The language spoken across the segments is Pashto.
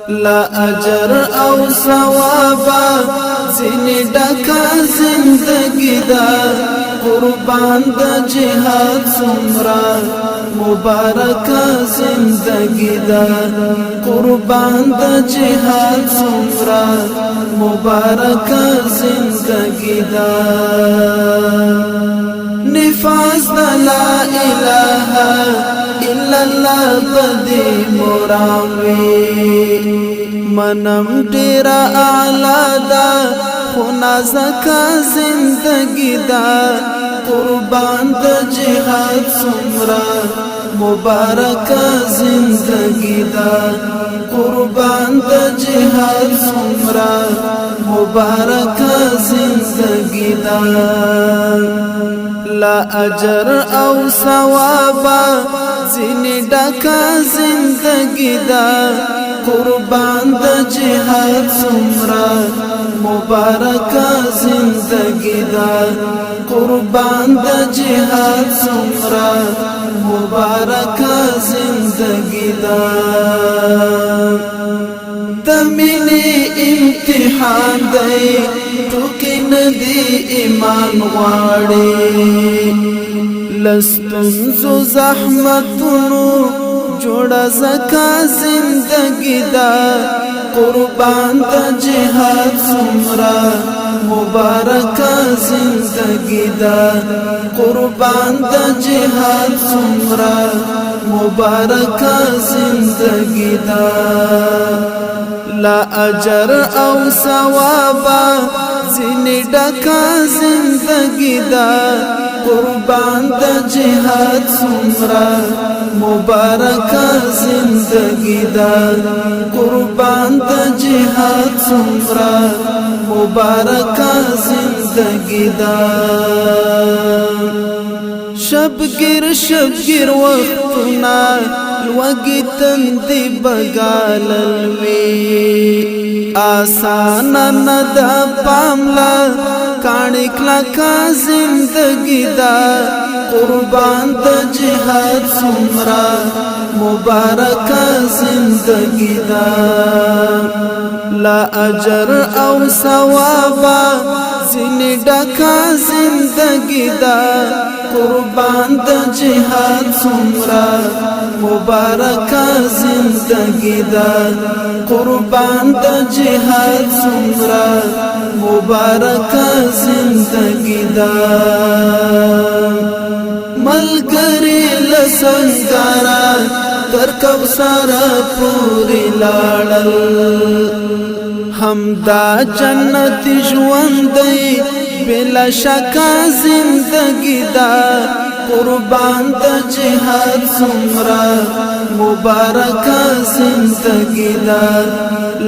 لا اجر او ثوابا زنی ډکا زندگی دا قربان د جهاد سمرا مبارک زندگی دا قربان د جهاد سمرا مبارک زندگی دا نفاس دا لا اله الا الله بدی مراوی منم ډیرا اعلی دا خنا زکا زندگی دا قربان د جهاد سمرا مبارک زندگی دا قربان د جهاد سمرا مبارک زندگی دا لا اجر او ثوابا زنی ډکا زندگی دا قربان د جهاد سمرا مبارک زندگی دا قربان د جهاد سمرا مبارک زندگی دا دمینی امتحان دی ټوکی ندی ایمان غواړي لستنزو زحمتونو جوړه زکا زندگی دا قربان د جهاد سمرا مبارک زندگی دا قربان د جهاد سمرا مبارک زندگی دا لا اجر او ثوابا زنی ډکا زندگی دا قربان د جهاد سمرا مبارک زندگی دا قربان د جهاد سمرا مبارک زندگی دا شبگیر وقتنا لوگی تندی بگاللوی آسان ندا پاملا کانک لکا زندگی دا قربان دا جهاد سمرا مبارک زندگی دا لا اجر او ثوابا زنی ډکا زندگی دا قربان د جهاد سمرا مبارک زندگی دا قربان د جهاد سمرا مبارک زندگی دا ملګری لسنګارا تر کوثر پوری لاړل همدا جنت ژوند دی بلا شکا زندگی دا قربان د جهاد سمرا مبارک زندگی دا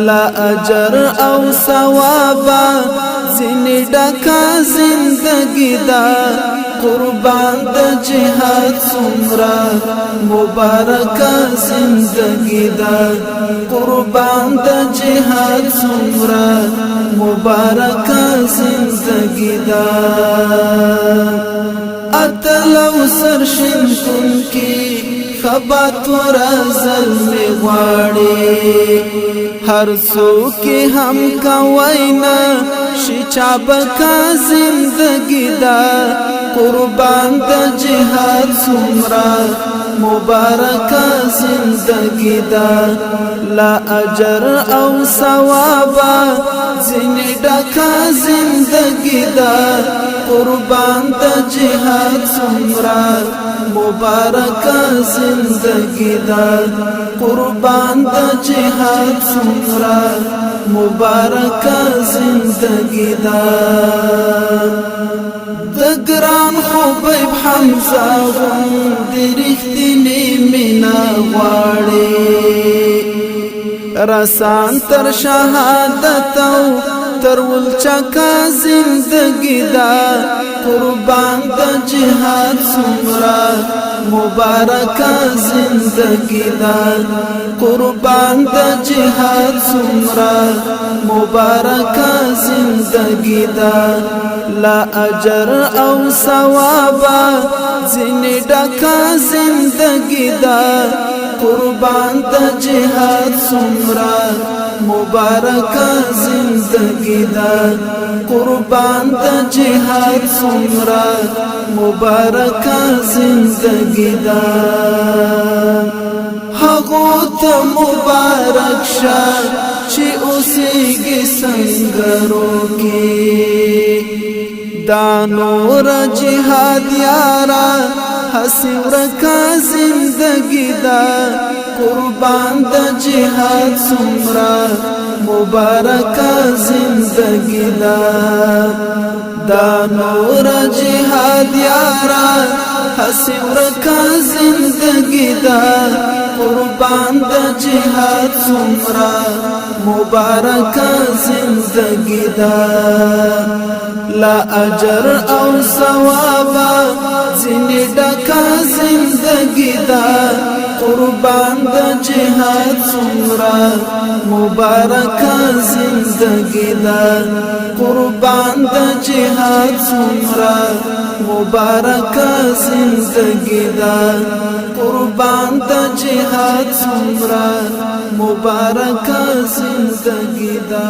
لا اجر او ثوابا زنی ډکا زندگی دا قربان د جهاد سمرا مبارک زندگی دا قربان د جهاد سمرا مبارک زندگی دا اتلو سرشن کن کی خبات ورزل می غواړي هر څوک هم کوینا شچا بکا زندگی دا قربان د جهاد سمرا مبارک زندگی دا لا اجر او ثوابا زنی ډکا زندگی دا قربان د جهاد سمرا مبارک زندگی دا قربان د جهاد سمرا مبارک زندگی دا د ګران حبیب حمزه غوندې رښتینې مینا غواړي رسان تر شهادت او تر ولچکا زندگی دا قربان د جهاد سمرا مبارک زندگی دا قربان د جهاد سمرا مبارک زندگی دا لا اجر او ثواب زنی ډکا زندگی دا قربان د جهاد سمرا مبارک زندگی دا قربان د جهاد سمرا مبارک زندگی دا هغو ته مبارک شه چې اوسېږي سنګرو کې دا نور جهاد یارا هسې ورکه زندګي دا قربان د جهاد څومره مبارکه زندګي دا دا نور جهاد یارا هسې ورکه زندګي دا قربان د جهاد څومره مبارکه زندگی دا لا اجر او ثواب زنی ډکا زندگی دا قربان د جهاد څومره مبارکه زندگی دا قربان د جهاد څومره مبارکه زندگی دا قربان د جهاد څومره مبارکه زندگی دا